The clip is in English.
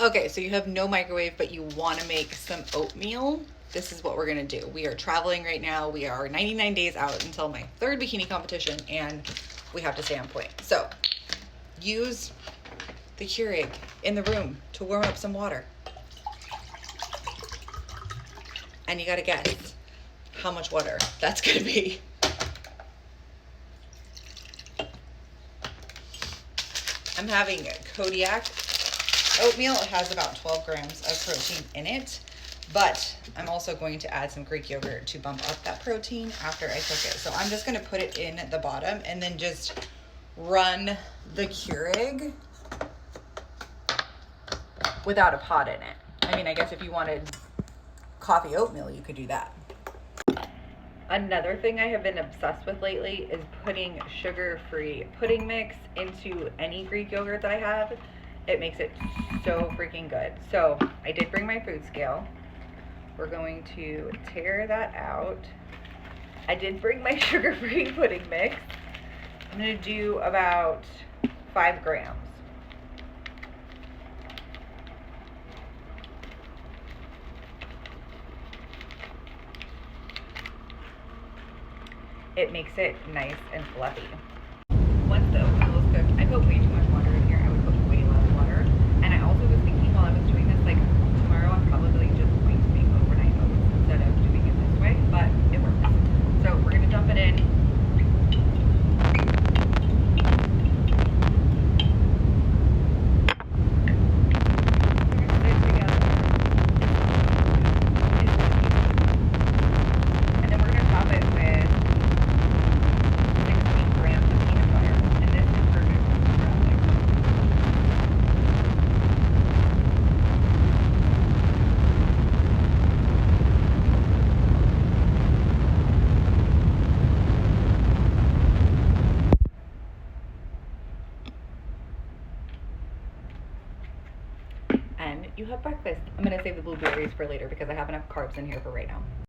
Okay, so you have no microwave, but you want to make some oatmeal. This is what we're going to do. We are traveling right now. We are 99 days out until my third bikini competition, and we have to stay on point. So use the Keurig in the room to warm up some water. And you got to guess how much water that's going to be. I'm having Kodiak oatmeal. It has about 12 grams of protein in it, but I'm also going to add some Greek yogurt to bump up that protein after I cook it. So I'm just going to put it in the bottom and then just run the Keurig without a pot in it. I mean, I guess if you wanted coffee oatmeal, you could do that. Another thing I have been obsessed with lately is putting sugar-free pudding mix into any Greek yogurt that I have. It makes it so freaking good. So I did bring my food scale. We're going to tear that out. I did bring my sugar-free pudding mix. I'm going to do about 5 grams. It makes it nice and fluffy. Once the oatmeal is cooked, I put way too much water in here. I would put way less water. And I also was thinking while I was doing this, like tomorrow I'm probably just going to make overnight oats instead of doing it this way, but it works. So we're gonna dump it in. And then we're gonna top it with 16 grams of peanut butter. And this is perfect for traveling. And you have breakfast. I'm gonna save the blueberries for later because I have enough carbs in here for right now.